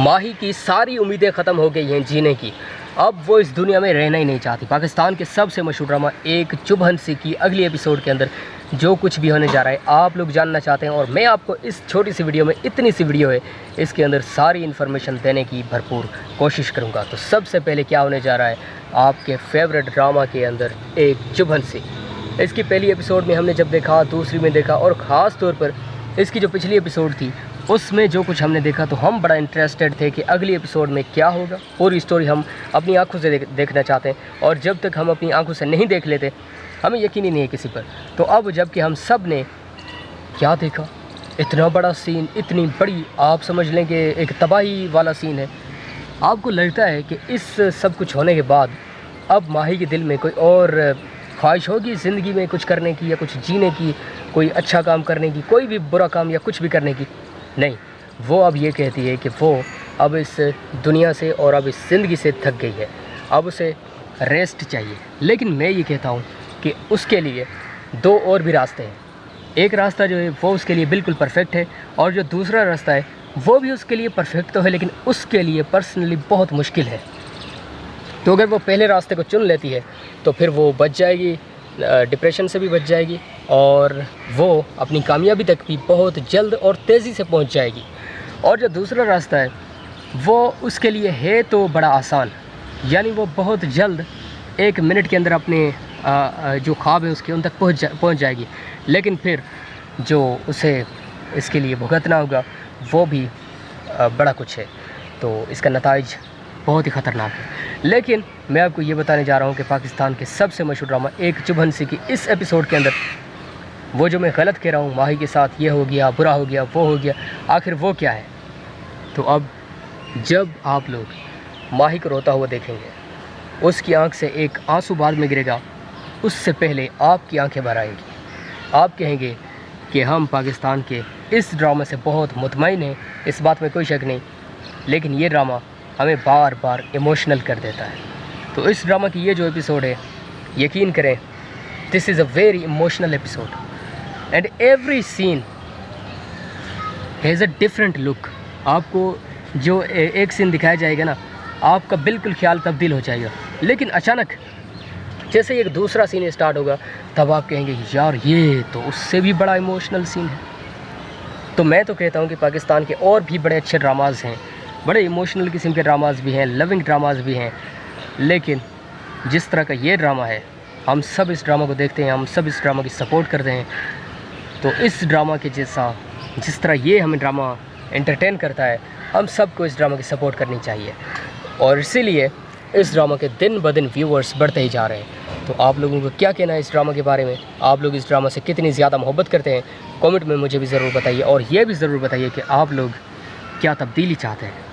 माही की सारी उम्मीदें ख़त्म हो गई हैं जीने की। अब वो इस दुनिया में रहना ही नहीं चाहती। पाकिस्तान के सबसे मशहूर ड्रामा एक चुभ हंसी की अगली एपिसोड के अंदर जो कुछ भी होने जा रहा है आप लोग जानना चाहते हैं, और मैं आपको इस छोटी सी वीडियो में, इतनी सी वीडियो है, इसके अंदर सारी इन्फॉर्मेशन देने की भरपूर कोशिश करूँगा। तो सबसे पहले क्या होने जा रहा है आपके फेवरेट ड्रामा के अंदर एक चुभ हंसी। इसकी पहली एपिसोड में हमने जब देखा, दूसरी में देखा, और ख़ास तौर पर इसकी जो पिछली एपिसोड थी उसमें जो कुछ हमने देखा तो हम बड़ा इंटरेस्टेड थे कि अगली एपिसोड में क्या होगा। पूरी स्टोरी हम अपनी आंखों से देखना चाहते हैं, और जब तक हम अपनी आंखों से नहीं देख लेते हमें यकीन ही नहीं है किसी पर। तो अब जबकि हम सब ने क्या देखा, इतना बड़ा सीन, इतनी बड़ी, आप समझ लें कि एक तबाही वाला सीन है। आपको लगता है कि इस सब कुछ होने के बाद अब माही के दिल में कोई और ख्वाहिश होगी ज़िंदगी में कुछ करने की, या कुछ जीने की, कोई अच्छा काम करने की, कोई भी बुरा काम या कुछ भी करने की? नहीं, वो अब ये कहती है कि वो अब इस दुनिया से और अब इस ज़िंदगी से थक गई है, अब उसे रेस्ट चाहिए। लेकिन मैं ये कहता हूँ कि उसके लिए दो और भी रास्ते हैं। एक रास्ता जो है वो उसके लिए बिल्कुल परफेक्ट है, और जो दूसरा रास्ता है वो भी उसके लिए परफेक्ट तो है, लेकिन उसके लिए पर्सनली बहुत मुश्किल है। तो अगर वो पहले रास्ते को चुन लेती है तो फिर वो बच जाएगी, डिप्रेशन से भी बच जाएगी, और वो अपनी कामयाबी तक भी बहुत जल्द और तेज़ी से पहुंच जाएगी। और जो दूसरा रास्ता है वो उसके लिए है तो बड़ा आसान, यानी वो बहुत जल्द 1 मिनट के अंदर अपने जो ख्वाब है उसके उन तक पहुंच जाएगी। लेकिन फिर जो उसे इसके लिए भुगतना होगा वो भी बड़ा कुछ है। तो इसका नताइज बहुत ही ख़तरनाक है। लेकिन मैं आपको ये बताने जा रहा हूँ कि पाकिस्तान के सबसे मशहूर ड्रामा एक चुभ हंसी की इस एपिसोड के अंदर वो जो मैं गलत कह रहा हूँ, माही के साथ ये हो गया, बुरा हो गया, वो हो गया, आखिर वो क्या है? तो अब जब आप लोग माही को रोता हुआ देखेंगे, उसकी आंख से एक आंसू बाद में गिरेगा, उससे पहले आपकी आंखें भर आएंगी। आप कहेंगे कि हम पाकिस्तान के इस ड्रामा से बहुत मुतमईन हैं, इस बात में कोई शक नहीं, लेकिन ये ड्रामा हमें बार बार इमोशनल कर देता है। तो इस ड्रामा की ये जो एपिसोड है, यकीन करें, this is a very emotional episode, and every scene has a different look. आपको जो एक सीन दिखाया जाएगा ना, आपका बिल्कुल ख्याल तब्दील हो जाएगा। लेकिन अचानक जैसे एक दूसरा सीन स्टार्ट होगा तब आप कहेंगे यार ये तो उससे भी बड़ा इमोशनल सीन है। तो मैं तो कहता हूँ कि पाकिस्तान के और भी बड़े अच्छे ड्रामाज़ हैं, बड़े इमोशनल किस्म के ड्रामाज़ भी हैं, लविंग ड्रामाज़ भी हैं, लेकिन जिस तरह का ये ड्रामा है, हम सब इस ड्रामा को देखते हैं, हम सब इस ड्रामा की सपोर्ट करते हैं। तो इस ड्रामा के जैसा, जिस तरह ये हमें ड्रामा एंटरटेन करता है, हम सबको इस ड्रामा की सपोर्ट करनी चाहिए, और इसीलिए इस ड्रामा के दिन ब दिन व्यूअर्स बढ़ते ही जा रहे हैं। तो आप लोगों को क्या कहना है इस ड्रामा के बारे में? आप लोग इस ड्रामा से कितनी ज़्यादा मोहब्बत करते हैं? कमेंट में मुझे भी ज़रूर बताइए, और ये भी ज़रूर बताइए कि आप लोग क्या तब्दीली चाहते हैं।